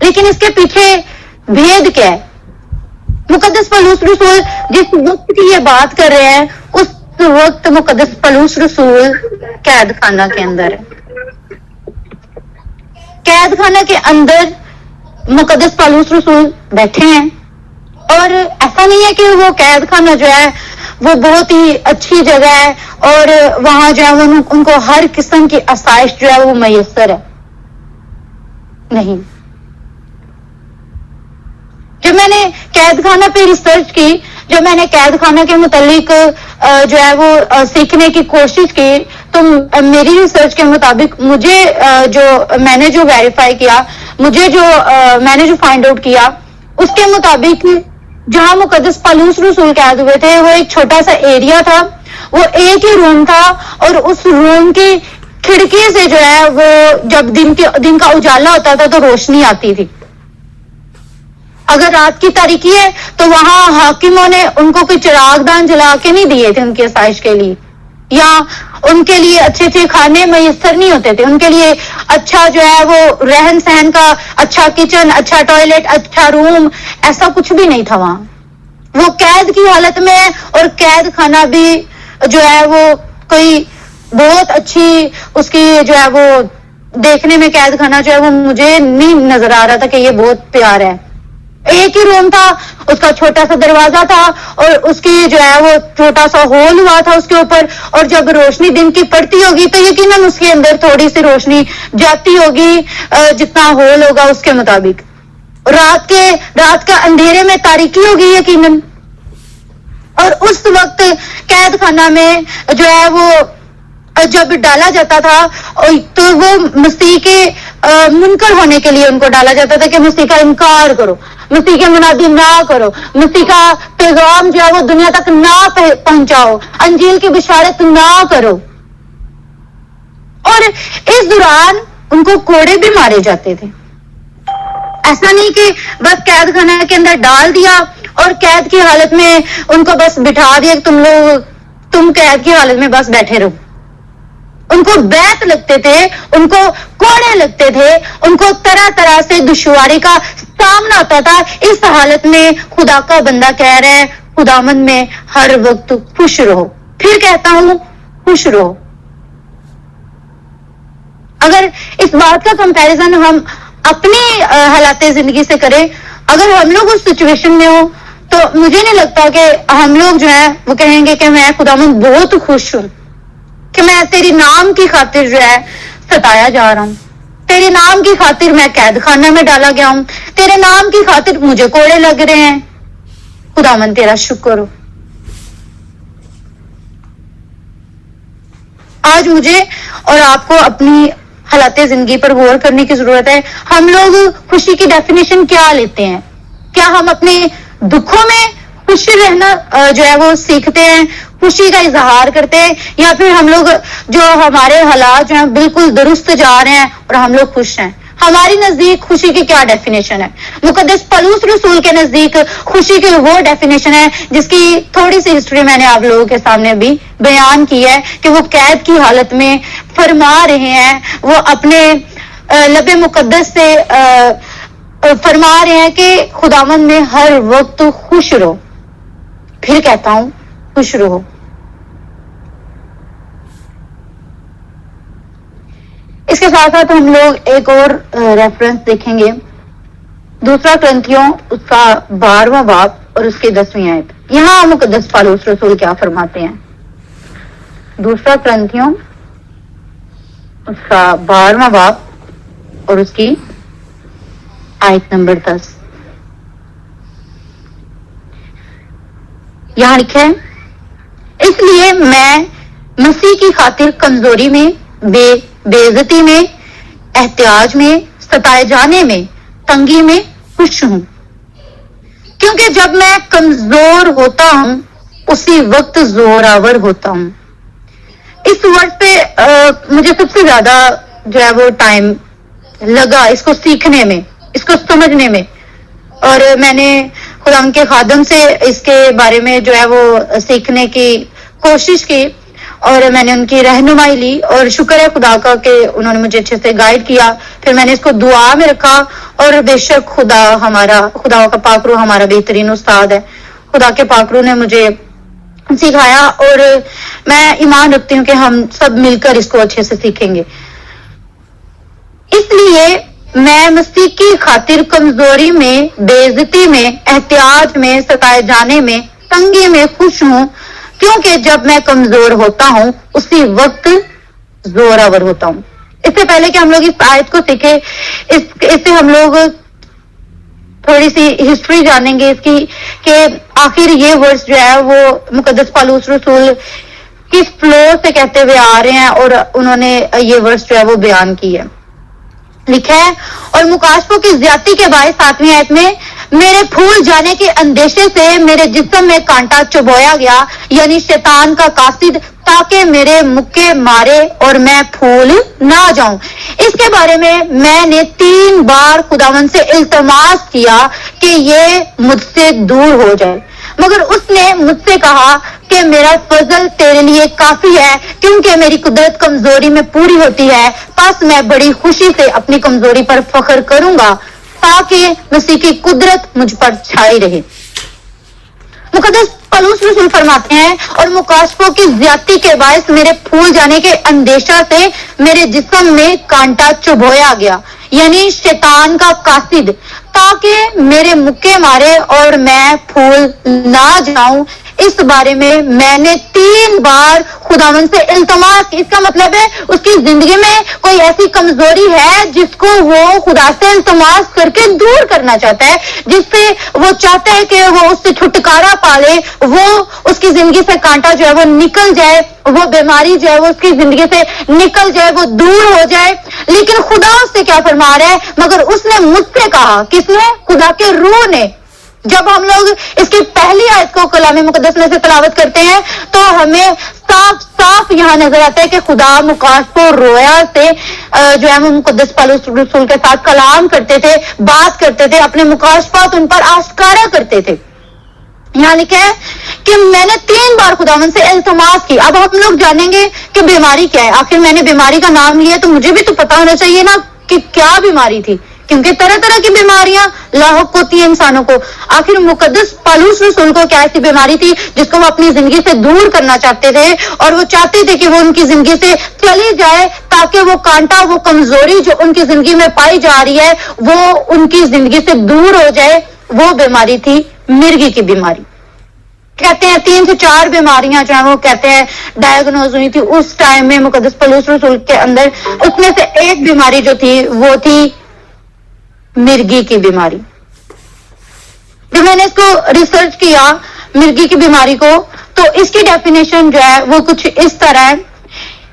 لیکن اس کے پیچھے بھید کیا ہے؟ مقدس پولس رسول جس وقت کی یہ بات کر رہے ہیں اس وقت مقدس پولس رسول قید خانہ کے اندر ہے. قید خانہ کے اندر مقدس پولس رسول بیٹھے ہیں اور ایسا نہیں ہے کہ وہ قید خانہ جو ہے وہ بہت ہی اچھی جگہ ہے اور وہاں جو ہے ان کو ہر قسم کی آسائش جو ہے وہ میسر ہے. نہیں. جب میں نے قید خانہ پہ ریسرچ کی، جب میں نے قید خانہ کے متعلق جو ہے وہ سیکھنے کی کوشش کی، تو میری ریسرچ کے مطابق مجھے میں نے جو ویریفائی کیا، میں نے جو فائنڈ آؤٹ کیا، اس کے مطابق جہاں مقدس پولس رسول قید ہوئے تھے وہ ایک چھوٹا سا ایریا تھا، وہ ایک ہی روم تھا اور اس روم کی کھڑکی سے جو ہے وہ جب دن کا اجالا ہوتا تھا تو روشنی آتی تھی. اگر رات کی تاریکی ہے تو وہاں حاکموں نے ان کو کوئی چراغ دان جلا کے نہیں دیے تھے ان کی آسائش کے لیے، یا ان کے لیے اچھے اچھے کھانے میسر نہیں ہوتے تھے، ان کے لیے اچھا جو ہے وہ رہن سہن کا اچھا کچن، اچھا ٹوائلٹ، اچھا روم، ایسا کچھ بھی نہیں تھا وہاں. وہ قید کی حالت میں ہے اور قید خانہ بھی جو ہے وہ کوئی بہت اچھی اس کی جو ہے وہ دیکھنے میں قید خانہ جو ہے وہ مجھے نہیں نظر آ رہا تھا کہ یہ بہت پیارا ہے. ایک ہی روم تھا، اس کا چھوٹا سا دروازہ تھا اور اس کی جو ہے وہ چھوٹا سا ہول ہوا تھا اس کے اوپر، اور جب روشنی دن کی پڑتی ہوگی تو یقیناً اس کے اندر تھوڑی سی روشنی جاتی ہوگی جتنا ہول ہوگا اس کے مطابق. رات کا اندھیرے میں تاریکی ہوگی یقیناً. اور اس وقت قید خانہ میں جو ہے وہ جب ڈالا جاتا تھا تو وہ مسیح کے منکر ہونے کے لیے ان کو ڈالا جاتا تھا کہ مسیح کا انکار کرو، مسیح کے منادی نہ کرو، مسیح کا پیغام جو ہے وہ دنیا تک نہ پہنچاؤ، انجیل کی بشارت نہ کرو. اور اس دوران ان کو کوڑے بھی مارے جاتے تھے. ایسا نہیں کہ بس قید خانہ کے اندر ڈال دیا اور قید کی حالت میں ان کو بس بٹھا دیا کہ تم قید کی حالت میں بس بیٹھے رہو. ان کو بیت لگتے تھے، ان کو کوڑے لگتے تھے، ان کو طرح طرح سے دشواری کا سامنا ہوتا تھا. اس حالت میں خدا کا بندہ کہہ رہا ہے خداوند میں ہر وقت خوش رہو. پھر کہتا ہوں خوش رہو. اگر اس بات کا کمپیریزن ہم اپنی حالات زندگی سے کریں، اگر ہم لوگ اس سچویشن میں ہوں تو مجھے نہیں لگتا کہ ہم لوگ جو ہے وہ کہیں گے کہ میں خداوند بہت خوش ہوں کہ میں تیری نام کی خاطر جو ہے ستایا جا رہا ہوں، تیرے نام کی خاطر میں قید خانہ میں ڈالا گیا ہوں، تیرے نام کی خاطر مجھے کوڑے لگ رہے ہیں. خداوند تیرا شکر ہو. آج مجھے اور آپ کو اپنی حالات زندگی پر غور کرنے کی ضرورت ہے. ہم لوگ خوشی کی ڈیفینیشن کیا لیتے ہیں؟ کیا ہم اپنے دکھوں میں خوش رہنا جو ہے وہ سیکھتے ہیں، خوشی کا اظہار کرتے ہیں، یا پھر ہم لوگ جو ہمارے حالات جو ہیں بالکل درست جا رہے ہیں اور ہم لوگ خوش ہیں؟ ہماری نزدیک خوشی کی کیا ڈیفینیشن ہے؟ مقدس پولس رسول کے نزدیک خوشی کی وہ ڈیفینیشن ہے جس کی تھوڑی سی ہسٹری میں نے آپ لوگوں کے سامنے بھی بیان کی ہے کہ وہ قید کی حالت میں فرما رہے ہیں، وہ اپنے لب مقدس سے فرما رہے ہیں کہ خداوند میں ہر وقت خوش رہو. پھر کہتا ہوں خوش رہو. اس کے ساتھ ساتھ ہم لوگ ایک اور ریفرنس دیکھیں گے، 2 کرنتھیوں اس کا 12واں باب اور اس کی 10ویں آیت. یہاں مقدس پولس رسول کیا فرماتے ہیں؟ 2 کرنتھیوں اس کا 12واں باب اور اس کی آیت نمبر 10. یہاں لکھا ہے، اس لیے میں مسیح کی خاطر کمزوری میں، بے عزتی میں، احتیاج میں، ستائے جانے میں، تنگی میں خوش ہوں، کیونکہ جب میں کمزور ہوتا ہوں اسی وقت زوراور ہوتا ہوں. اس ورڈ پہ مجھے سب سے زیادہ جو ہے وہ ٹائم لگا اس کو سیکھنے میں، اس کو سمجھنے میں، اور میں نے خدا کے خادم سے اس کے بارے میں جو ہے وہ سیکھنے کی کوشش کی. اور میں نے ان کی رہنمائی لی اور شکر ہے خدا کا کہ انہوں نے مجھے اچھے سے گائیڈ کیا. پھر میں نے اس کو دعا میں رکھا اور بے شک خدا کا پاک روح ہمارا بہترین استاد ہے. خدا کے پاک روح نے مجھے سکھایا اور میں ایمان رکھتی ہوں کہ ہم سب مل کر اس کو اچھے سے سیکھیں گے. اس لیے میں مسیح کی خاطر کمزوری میں، بے عزتی میں، احتیاج میں، ستائے جانے میں، تنگی میں خوش ہوں، کیونکہ جب میں کمزور ہوتا ہوں اسی وقت زوراور ہوتا ہوں. اس سے پہلے کہ ہم لوگ اس آیت کو سیکھیں، اس سے ہم لوگ تھوڑی سی ہسٹری جانیں گے اس کی کہ آخر یہ ورس جو ہے وہ مقدس پالوس رسول کس فلو سے کہتے ہوئے آ رہے ہیں اور انہوں نے یہ ورس جو ہے وہ بیان کی ہے. لکھا ہے اور مکاشفوں کی زیادتی کے باعث 7ویں آیت میں میرے پھول جانے کے اندیشے سے میرے جسم میں کانٹا چبویا گیا، یعنی شیطان کا قاصد، تاکہ میرے مکے مارے اور میں پھول نہ جاؤں. اس کے بارے میں نے 3 بار خداوند سے التماس کیا کہ یہ مجھ سے دور ہو جائے، مگر اس نے مجھ سے کہا کہ میرا فضل تیرے لیے کافی ہے، کیونکہ میری قدرت کمزوری میں پوری ہوتی ہے. پس میں بڑی خوشی سے اپنی کمزوری پر فخر کروں گا تاکہ مسیح کی قدرت مجھ پر چھائی رہے. مقدس پالوس رسول فرماتے ہیں اور مکاشفوں کی زیادتی کے باعث میرے پھول جانے کے اندیشہ سے میرے جسم میں کانٹا چبھویا گیا، یعنی شیطان کا قاصد، تاکہ میرے مکے مارے اور میں پھول نہ جاؤں. اس بارے میں نے 3 بار خداوند سے التماس کی. اس کا مطلب ہے اس کی زندگی میں کوئی ایسی کمزوری ہے جس کو وہ خدا سے التماس کر کے دور کرنا چاہتا ہے، جس سے وہ چاہتا ہے کہ وہ اس سے چھٹکارا پالے، وہ اس کی زندگی سے کانٹا جو ہے وہ نکل جائے، وہ بیماری جو ہے وہ اس کی زندگی سے نکل جائے، وہ دور ہو جائے. لیکن خدا اس سے کیا فرما رہا ہے؟ مگر اس نے مجھ سے کہا. کس نے؟ خدا کے روح نے. جب ہم لوگ اس کی پہلی آیت کو کلام مقدس میں سے تلاوت کرتے ہیں تو ہمیں صاف صاف یہاں نظر آتا ہے کہ خدا مکاشفوں رویا سے جو ہے وہ مقدس پالوس رسول کے ساتھ کلام کرتے تھے، بات کرتے تھے، اپنے مکاشفات ان پر آشکارا کرتے تھے. یہاں لکھا ہے کہ میں نے 3 بار خداوند سے التماس کی. اب ہم لوگ جانیں گے کہ بیماری کیا ہے. آخر میں نے بیماری کا نام لیا تو مجھے بھی تو پتا ہونا چاہیے نا کہ کیا بیماری تھی، کیونکہ طرح طرح کی بیماریاں لاحق ہوتی ہیں انسانوں کو. آخر مقدس پالوس رسول کو کیا ایسی بیماری تھی جس کو وہ اپنی زندگی سے دور کرنا چاہتے تھے، اور وہ چاہتے تھے کہ وہ ان کی زندگی سے چلی جائے تاکہ وہ کانٹا، وہ کمزوری جو ان کی زندگی میں پائی جا رہی ہے وہ ان کی زندگی سے دور ہو جائے. وہ بیماری تھی مرگی کی بیماری. کہتے ہیں 3 سے 4 بیماریاں جو ہیں وہ کہتے ہیں ڈائگنوز ہوئی تھی اس ٹائم میں مقدس پالوس رسول کے اندر. اس میں سے ایک بیماری جو تھی وہ تھی مرگی کی بیماری. جب میں نے اس کو ریسرچ کیا مرگی کی بیماری کو تو اس کی ڈیفینیشن جو ہے وہ کچھ اس طرح ہے.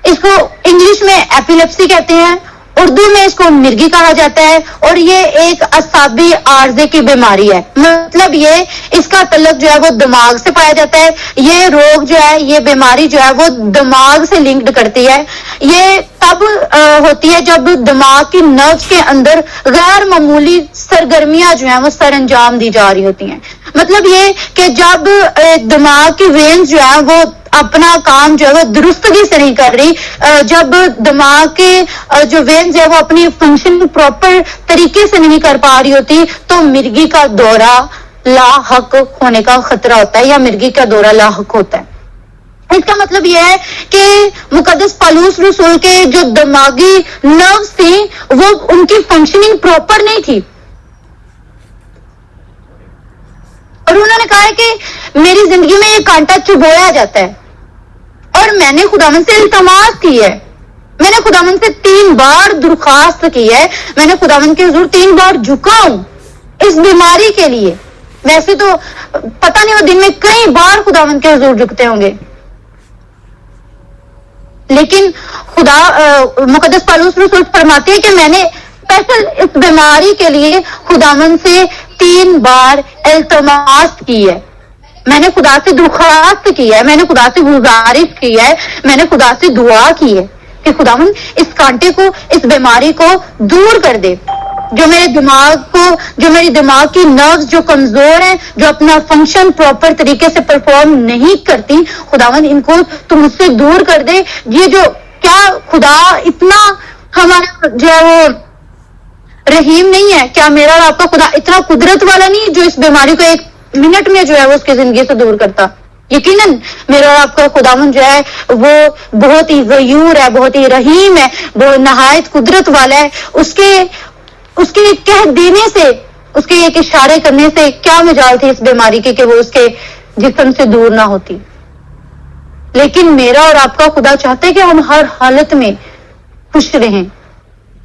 اس کو انگلش میں ایپیلیپسی کہتے ہیں، اردو میں اس کو مرگی کہا جاتا ہے، اور یہ ایک اعصابی عارضے کی بیماری ہے. مطلب یہ اس کا تعلق جو ہے وہ دماغ سے پایا جاتا ہے. یہ روگ جو ہے، یہ بیماری جو ہے وہ دماغ سے لنکڈ کرتی ہے. یہ تب ہوتی ہے جب دماغ کی نروز کے اندر غیر معمولی سرگرمیاں جو ہیں وہ سر انجام دی جا رہی ہوتی ہیں. مطلب یہ کہ جب دماغ کی وینز جو ہیں وہ اپنا کام جو ہے وہ درستگی سے نہیں کر رہی، جب دماغ کے جو وینز ہے وہ اپنی فنکشن پراپر طریقے سے نہیں کر پا رہی ہوتی تو مرگی کا دورہ لاحق ہونے کا خطرہ ہوتا ہے، یا مرگی کا دورہ لاحق ہوتا ہے. اس کا مطلب یہ ہے کہ مقدس پالوس رسول کے جو دماغی نروز تھی وہ ان کی فنکشننگ پراپر نہیں تھی، اور انہوں نے کہا ہے کہ میری زندگی میں یہ کانٹا چبویا جاتا ہے، اور میں نے خداوند سے التماس کی ہے. میں نے خداوند سے 3 بار درخواست کی ہے. میں نے خداوند کے حضور 3 بار جھکا ہوں اس بیماری کے لیے. ویسے تو پتہ نہیں وہ دن میں کئی بار خداوند کے حضور جھکتے ہوں گے، لیکن خدا مقدس پالوس رسول فرماتے ہیں کہ میں نے اسپیشل اس بیماری کے لیے خداوند سے 3 بار التماس کی ہے. میں نے خدا سے درخواست کی ہے، میں نے خدا سے گزارش کی ہے، میں نے خدا سے دعا کی ہے کہ خداوند اس کانٹے کو، اس بیماری کو دور کر دے. جو میری دماغ کی نروز جو کمزور ہیں، جو اپنا فنکشن پراپر طریقے سے پرفارم نہیں کرتی، خداوند ان کو تو مجھ سے دور کر دے. یہ جو کیا خدا اتنا ہمارا جو ہے وہ رحیم نہیں ہے؟ کیا میرا اور آپ کا خدا اتنا قدرت والا نہیں جو اس بیماری کو ایک منٹ میں جو ہے وہ اس کی زندگی سے دور کرتا؟ یقیناً میرا اور آپ کا خداوند جو ہے وہ بہت ہی غیور ہے، بہت ہی رحیم ہے، وہ نہایت قدرت والا ہے. اس کے کہہ دینے سے، اس کے ایک اشارے کرنے سے کیا مجال تھی اس بیماری کی کہ وہ اس کے جسم سے دور نہ ہوتی. لیکن میرا اور آپ کا خدا چاہتا ہے کہ ہم ہر حالت میں خوش رہیں.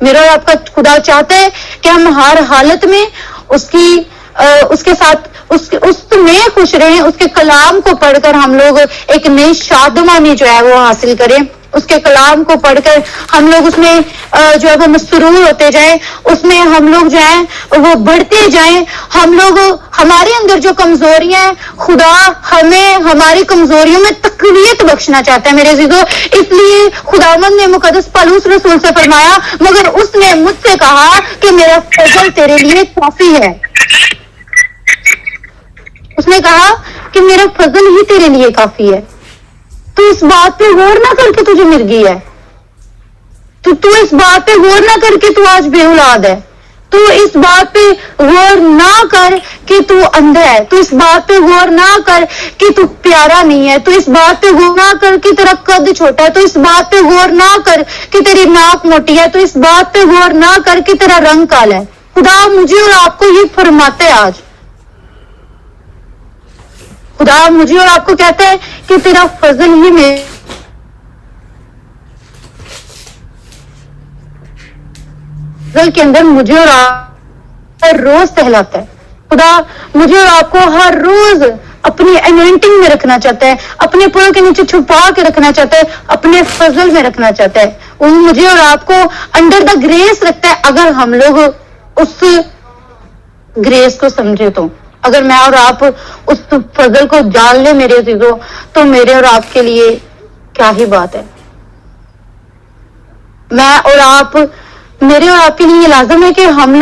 میرا اور آپ کا خدا چاہتا ہے کہ ہم ہر حالت میں اس کے ساتھ اس میں خوش رہیں. اس کے کلام کو پڑھ کر ہم لوگ ایک نئی شادمانی جو ہے وہ حاصل کریں. اس کے کلام کو پڑھ کر ہم لوگ اس میں جو ہے وہ مسرور ہوتے جائیں، اس میں ہم لوگ جو ہیں وہ بڑھتے جائیں. ہم لوگ ہمارے اندر جو کمزوریاں ہیں، خدا ہمیں ہماری کمزوریوں میں تقویت بخشنا چاہتا ہے میرے عزیزو. اس لیے خداوند نے مقدس پالوس رسول سے فرمایا، مگر اس نے مجھ سے کہا کہ میرا فضل تیرے لیے کافی ہے. اس نے کہا کہ میرا فضل ہی تیرے لیے کافی ہے. تو اس بات پہ غور نہ کر کے تجھے مرگی ہے، تو اس بات پہ غور نہ کر کے تو آج بے اولاد ہے. تو اس بات پہ غور نہ کر کہ تو اندھا ہے. تو اس بات پہ غور نہ کر کہ تو پیارا نہیں ہے. تو اس بات پہ غور نہ کر کہ تیرا قد چھوٹا ہے. تو اس بات پہ غور نہ کر کہ تیری ناک موٹی ہے. تو اس بات پہ غور نہ کر کہ تیرا رنگ کالا ہے. خدا مجھے اور آپ کو یہ فرماتے ہے آج. خدا مجھے اور آپ کو کہتا ہے کہ تیرا فضل ہی میں فضل کے اندر مجھے اور آپ ہر روز ٹہلاتا ہے. خدا مجھے اور آپ کو ہر روز اپنی انوائنٹنگ میں رکھنا چاہتا ہے، اپنے پروں کے نیچے چھپا کے رکھنا چاہتا ہے، اپنے فضل میں رکھنا چاہتا ہے. وہ مجھے اور آپ کو انڈر دا گریس رکھتا ہے اگر ہم لوگ اس گریس کو سمجھے تو. اگر میں اور آپ اس فضل کو جان لیں میرے عزیزوں، تو میرے اور آپ کے لیے کیا ہی بات ہے. میرے اور آپ کے لیے یہ لازم ہے کہ ہم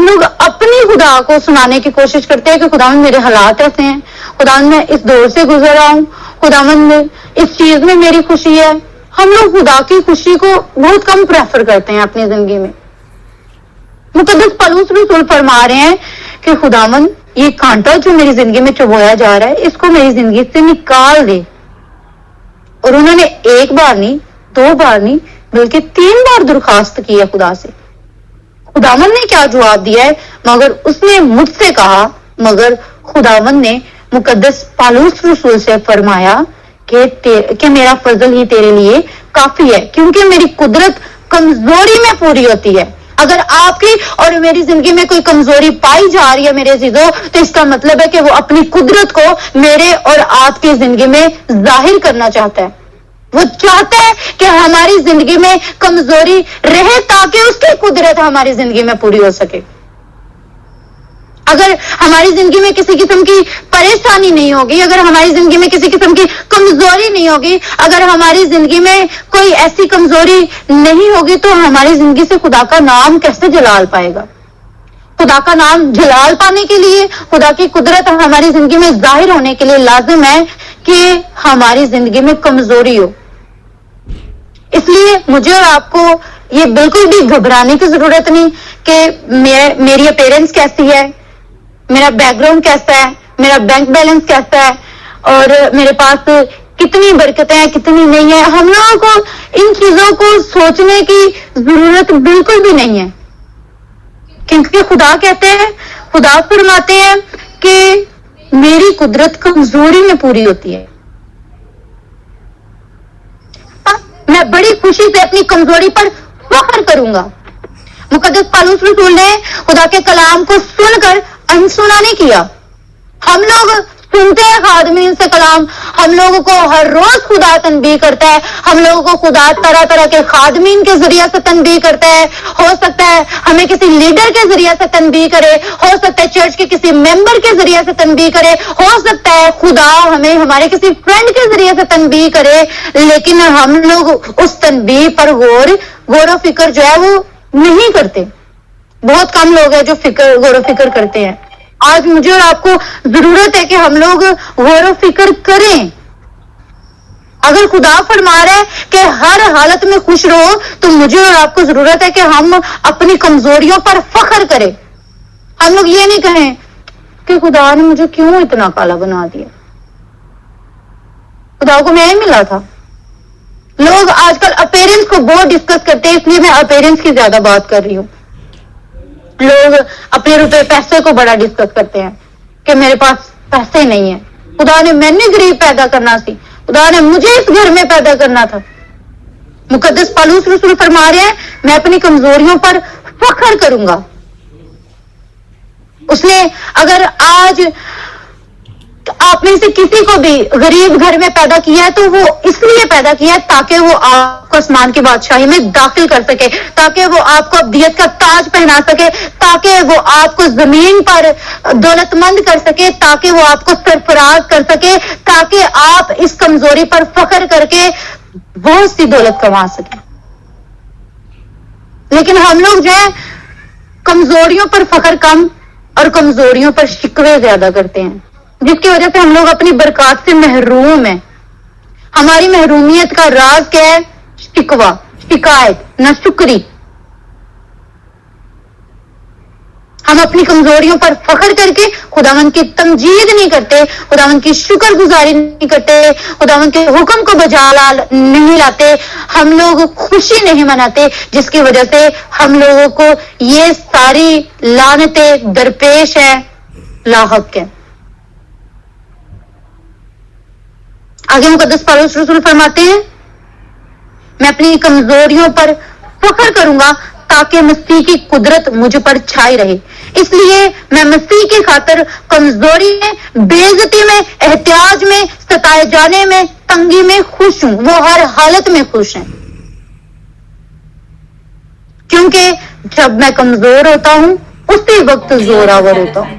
لوگ اپنی خدا کو سنانے کی کوشش کرتے ہیں کہ خداوند میرے حالات ایسے ہیں، خداوند میں اس دور سے گزر رہا ہوں، خداوند میں اس چیز میں میری خوشی ہے. ہم لوگ خدا کی خوشی کو بہت کم پریفر کرتے ہیں اپنی زندگی میں. مقدس پالوس رسول فرما رہے ہیں کہ خداوند یہ کانٹا جو میری زندگی میں چبویا جا رہا ہے اس کو میری زندگی سے نکال دے. اور انہوں نے ایک بار نہیں، دو بار نہیں، بلکہ 3 بار درخواست کی ہے خدا سے. خداوند نے کیا جواب دیا ہے؟ مگر اس نے مجھ سے کہا، مگر خداوند نے مقدس پالوس رسول سے فرمایا کہ میرا فضل ہی تیرے لیے کافی ہے، کیونکہ میری قدرت کمزوری میں پوری ہوتی ہے. اگر آپ کی اور میری زندگی میں کوئی کمزوری پائی جا رہی ہے میرے عزیزوں، تو اس کا مطلب ہے کہ وہ اپنی قدرت کو میرے اور آپ کی زندگی میں ظاہر کرنا چاہتا ہے. وہ چاہتا ہے کہ ہماری زندگی میں کمزوری رہے تاکہ اس کی قدرت ہماری زندگی میں پوری ہو سکے. اگر ہماری زندگی میں کسی قسم کی پریشانی نہیں ہوگی، اگر ہماری زندگی میں کسی قسم کی کمزوری نہیں ہوگی، اگر ہماری زندگی میں کوئی ایسی کمزوری نہیں ہوگی، تو ہماری زندگی سے خدا کا نام کیسے جلال پائے گا؟ خدا کا نام جلال پانے کے لیے، خدا کی قدرت ہماری زندگی میں ظاہر ہونے کے لیے لازم ہے کہ ہماری زندگی میں کمزوری ہو. اس لیے مجھے اور آپ کو یہ بالکل بھی گھبرانے کی ضرورت نہیں کہ میری اپیرنس کیسی ہے، میرا بیک گراؤنڈ کیسا ہے، میرا بینک بیلنس کیسا ہے، اور میرے پاس کتنی برکتیں ہیں کتنی نہیں ہیں. ہم لوگوں کو ان چیزوں کو سوچنے کی ضرورت بالکل بھی نہیں ہے، کیونکہ خدا کہتے ہیں، خدا فرماتے ہیں کہ میری قدرت کمزوری میں پوری ہوتی ہے. میں بڑی خوشی سے اپنی کمزوری پر فخر کروں گا. مقدس پالوس رسول نے خدا کے کلام کو سن کر انسنا نہیں کیا. ہم لوگ سنتے ہیں خادمین سے کلام، ہم لوگوں کو ہر روز خدا تنبیہ کرتا ہے, ہم لوگوں کو خدا طرح طرح کے خادمین کے ذریعے سے تنبیہ کرتا ہے. ہو سکتا ہے ہمیں کسی لیڈر کے ذریعے سے تنبیہ کرے, ہو سکتا ہے چرچ کے کسی ممبر کے ذریعے سے تنبیہ کرے, ہو سکتا ہے خدا ہمیں ہمارے کسی فرینڈ کے ذریعے سے تنبیہ کرے, لیکن ہم لوگ اس تنبیہ پر غور و فکر جو ہے وہ نہیں کرتے. بہت کم لوگ ہیں جو غور و فکر کرتے ہیں. آج مجھے اور آپ کو ضرورت ہے کہ ہم لوگ غور و فکر کریں. اگر خدا فرما رہا ہے کہ ہر حالت میں خوش رہو, تو مجھے اور آپ کو ضرورت ہے کہ ہم اپنی کمزوریوں پر فخر کریں. ہم لوگ یہ نہیں کہیں کہ خدا نے مجھے کیوں اتنا کالا بنا دیا, خدا کو میں ہی ملا تھا. لوگ آج کل اپیرنس کو بہت ڈسکس کرتے ہیں, اس لیے میں اپیرنس کی زیادہ بات کر رہی ہوں. لوگ اپنے روپے پیسے کو بڑا ڈسکس کرتے ہیں کہ میرے پاس پیسے نہیں ہیں. خدا نے میں نے غریب پیدا کرنا سی, خدا نے مجھے اس گھر میں پیدا کرنا تھا. مقدس پالوس رسول فرما رہے ہیں میں اپنی کمزوریوں پر فخر کروں گا. اس نے اگر آج آپ میں سے کسی کو بھی غریب گھر میں پیدا کیا ہے, تو وہ اس لیے پیدا کیا ہے تاکہ وہ آپ کو آسمان کی بادشاہی میں داخل کر سکے, تاکہ وہ آپ کو ابدیت کا تاج پہنا سکے, تاکہ وہ آپ کو زمین پر دولت مند کر سکے, تاکہ وہ آپ کو سرفراز کر سکے, تاکہ آپ اس کمزوری پر فخر کر کے بہت سی دولت کما سکیں. لیکن ہم لوگ جو ہے کمزوریوں پر فخر کم اور کمزوریوں پر شکوے زیادہ کرتے ہیں, جس کی وجہ سے ہم لوگ اپنی برکات سے محروم ہیں. ہماری محرومیت کا راز کیا ہے؟ شکوہ, شکایت, ناشکری. ہم اپنی کمزوریوں پر فخر کر کے خداوند کی تمجید نہیں کرتے, خداوند کی شکر گزاری نہیں کرتے, خداوند کے حکم کو بجا نہیں لاتے, ہم لوگ خوشی نہیں مناتے, جس کی وجہ سے ہم لوگوں کو یہ ساری لعنتیں درپیش ہے, لاحق ہے. آگے مقدس پالوس رسول فرماتے ہیں میں اپنی کمزوریوں پر فخر کروں گا تاکہ مسیح کی قدرت مجھ پر چھائی رہے. اس لیے میں مسیح کی خاطر کمزوری میں, بے عزتی میں, احتیاج میں, ستائے جانے میں, تنگی میں خوش ہوں. وہ ہر حالت میں خوش ہیں, کیونکہ جب میں کمزور ہوتا ہوں اسی وقت زوراور ہوتا ہوں.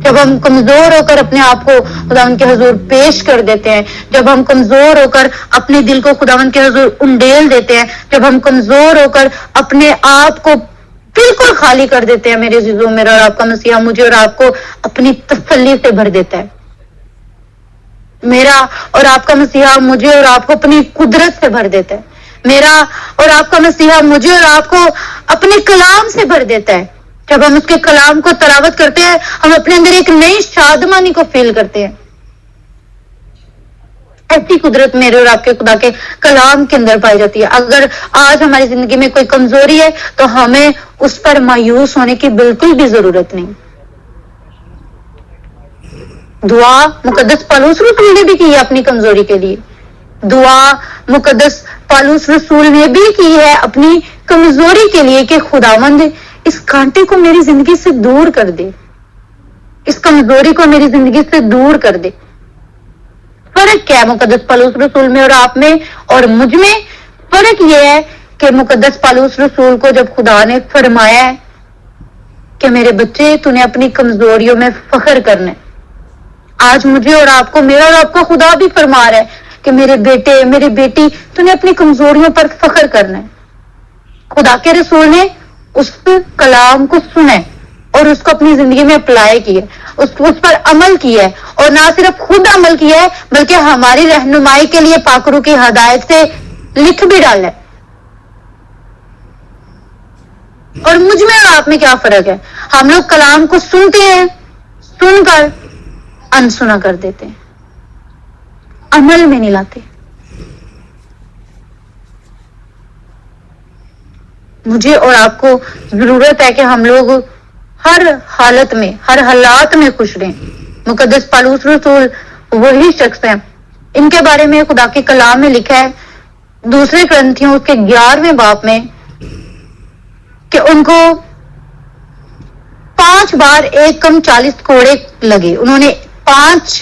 جب ہم کمزور ہو کر اپنے آپ کو خداوند کے حضور پیش کر دیتے ہیں, جب ہم کمزور ہو کر اپنے دل کو خداوند کے حضور انڈیل دیتے ہیں, جب ہم کمزور ہو کر اپنے آپ کو بالکل خالی کر دیتے ہیں, میرے عزیزوں, میرا اور آپ کا مسیحا مجھے اور آپ کو اپنی تسلی سے بھر دیتا ہے. میرا اور آپ کا مسیحا مجھے اور آپ کو اپنی قدرت سے بھر دیتا ہے. میرا اور آپ کا مسیحا مجھے اور آپ کو اپنے کلام سے بھر دیتا ہے. جب ہم اس کے کلام کو تلاوت کرتے ہیں, ہم اپنے اندر ایک نئی شادمانی کو فیل کرتے ہیں. ایسی قدرت میرے اور آپ کے خدا کے کلام کے اندر پائی جاتی ہے. اگر آج ہماری زندگی میں کوئی کمزوری ہے تو ہمیں اس پر مایوس ہونے کی بالکل بھی ضرورت نہیں. دعا مقدس پالوس رسول نے بھی کی ہے اپنی کمزوری کے لیے. دعا مقدس پالوس رسول نے بھی کی ہے اپنی کمزوری کے لیے کہ خداوند اس کانٹے کو میری زندگی سے دور کر دے, اس کمزوری کو میری زندگی سے دور کر دے. فرق کیا ہے مقدس پالوس رسول میں اور آپ میں اور مجھ میں؟ فرق یہ ہے کہ مقدس پالوس رسول کو جب خدا نے فرمایا ہے کہ میرے بچے تو نے اپنی کمزوریوں میں فخر کرنا ہے, آج مجھے اور آپ کو, میرا اور آپ کو خدا بھی فرما رہا ہے کہ میرے بیٹے, میری بیٹی, تو نے اپنی کمزوریوں پر فخر کرنا ہے. خدا کے رسول نے اس کلام کو سنا اور اس کو اپنی زندگی میں اپلائی کیا, اس پر عمل کیا ہے, اور نہ صرف خود عمل کیا ہے بلکہ ہماری رہنمائی کے لیے پاکرو کی ہدایت سے لکھ بھی ڈالا ہے. اور مجھ میں اور آپ میں کیا فرق ہے؟ ہم لوگ کلام کو سنتے ہیں, سن کر انسنا کر دیتے ہیں, عمل میں نہیں لاتے. مجھے اور آپ کو ضرورت ہے کہ ہم لوگ ہر حالت میں, ہر حالات میں خوش رہیں. مقدس پالوس رسول وہی شخص ہیں, ان کے بارے میں خدا کے کلام میں لکھا ہے دوسرے کرنتھیوں اس کے 11ویں باب میں کہ ان کو 5 بار 1 کم 40 کوڑے لگے. انہوں نے 5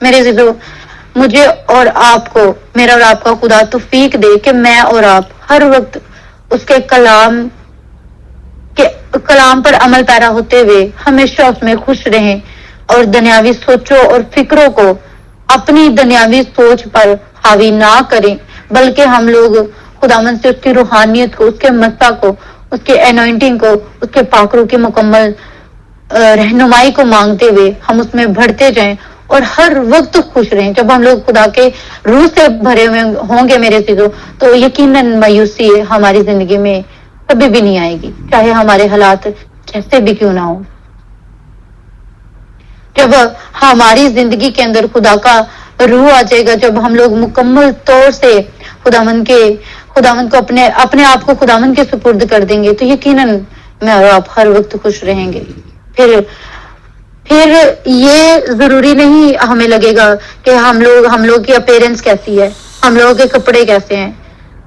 میرے عزیزو، مجھے اور آپ کو، میرا اور آپ کا خدا توفیق دے کہ میں اور آپ ہر وقت اس کے کلام پر عمل پیرا ہوتے ہوئے ہمیشہ اس میں خوش رہیں اور دنیاوی سوچوں اور فکروں کو اپنی دنیاوی سوچ پر حاوی نہ کریں، بلکہ ہم لوگ خداوند سے اس کی روحانیت کو، اس کے مسا کو، اس کے انوائنٹنگ کو، اس کے پاکروں کی مکمل رہنمائی کو مانگتے ہوئے ہم اس میں بڑھتے جائیں اور ہر وقت خوش رہیں۔ جب ہم لوگ خدا کے روح سے بھرے ہوئے ہوں گے میرے عزیزو، تو یقیناً مایوسی ہماری زندگی میں کبھی بھی نہیں آئے گی، چاہے ہمارے حالات جیسے بھی کیوں نہ ہو۔ جب ہماری زندگی کے اندر خدا کا روح آ جائے گا، جب ہم لوگ مکمل طور سے خداوند کو اپنے آپ کو خداوند کے سپرد کر دیں گے، تو یقیناً میں اور آپ ہر وقت خوش رہیں گے۔ پھر یہ ضروری نہیں ہمیں لگے گا کہ ہم لوگ کی اپیرنس کیسی ہے، ہم لوگوں کے کپڑے کیسے ہیں،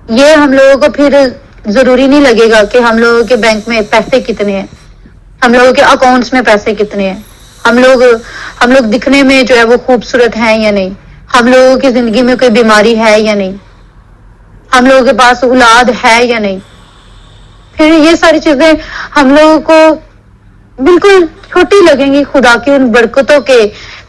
یہ ہم لوگوں کو پھر ضروری نہیں لگے گا کہ ہم لوگوں کے بینک میں پیسے کتنے ہیں، ہم لوگوں کے اکاؤنٹس میں پیسے کتنے ہیں، ہم لوگ دکھنے میں جو ہے وہ خوبصورت ہیں یا نہیں، ہم لوگوں کی زندگی میں کوئی بیماری ہے یا نہیں، ہم لوگوں کے پاس اولاد ہے یا نہیں۔ پھر یہ ساری چیزیں ہم لوگوں کو بالکل چھوٹی لگیں گی خدا کی ان برکتوں کے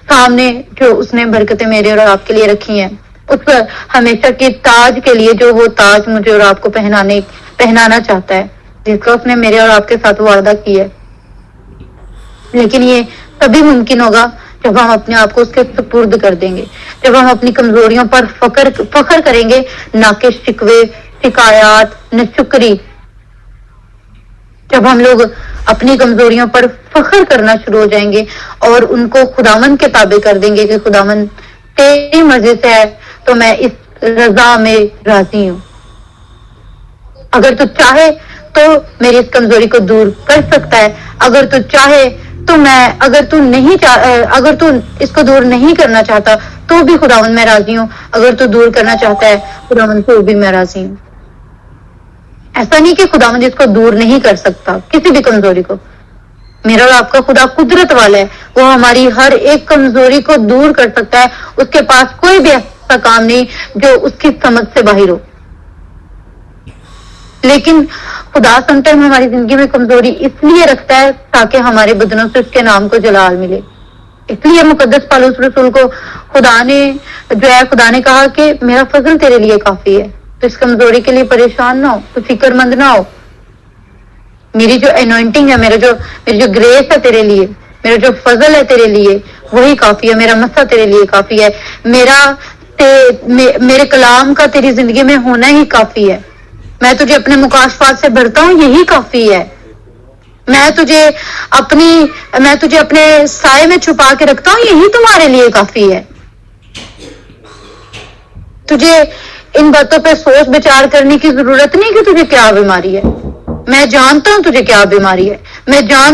سامنے جو اس نے برکتیں میرے اور آپ کے لیے رکھی ہیں، اس ہمیشہ کے تاج کے لیے جو وہ تاج مجھے اور آپ کو پہنانا چاہتا ہے، جس کا اس نے میرے اور آپ کے ساتھ وعدہ کیا ہے۔ لیکن یہ تبھی ممکن ہوگا جب ہم اپنے آپ کو اس کے سپرد کر دیں گے، جب ہم اپنی کمزوریوں پر فخر کریں گے، نہ کہ شکوے، شکایات، ناشکری۔ جب ہم لوگ اپنی کمزوریوں پر فخر کرنا شروع ہو جائیں گے اور ان کو خداوند کے تابع کر دیں گے کہ خداوند تیری مرضی سے ہے تو میں اس رضا میں راضی ہوں، اگر تو چاہے تو میری اس کمزوری کو دور کر سکتا ہے، اگر تو چاہے تو اگر تو اس کو دور نہیں کرنا چاہتا تو بھی خداوند میں راضی ہوں، اگر تو دور کرنا چاہتا ہے خداوند تو بھی میں راضی ہوں۔ ایسا نہیں کہ خداوند اس کو دور نہیں کر سکتا، کسی بھی کمزوری کو۔ میرا اور آپ کا خدا قدرت والا ہے، وہ ہماری ہر ایک کمزوری کو دور کر سکتا ہے، اس کے پاس کوئی بھی ایسا کام نہیں جو اس کی سمجھ سے باہر ہو۔ لیکن خدا سم ٹائم ہماری زندگی میں کمزوری اس لیے رکھتا ہے تاکہ ہمارے بدنوں سے اس کے نام کو جلال ملے۔ اس لیے مقدس پالوس رسول کو خدا نے کہا کہ میرا فضل تیرے لیے کافی ہے، تو اس کمزوری کے لیے پریشان نہ ہو، تو فکر مند نہ ہو، میری جو انوائنٹنگ ہے، میری جو گریس ہے تیرے لیے، میرا جو فضل ہے تیرے لیے وہی کافی ہے، میرا مسا تیرے لیے کافی ہے، میرے کلام کا تیری زندگی میں ہونا ہی کافی ہے، میں تجھے اپنے مکاشفات سے بھرتا ہوں یہی کافی ہے، میں تجھے اپنے سائے میں چھپا کے رکھتا ہوں یہی تمہارے لیے کافی ہے۔ تجھے ان باتوں پہ سوچ بچار کرنے کی ضرورت نہیں کہ تجھے کیا بیماری ہے، میں جانتا ہوں تجھے کیا بیماری ہے، میں جانتا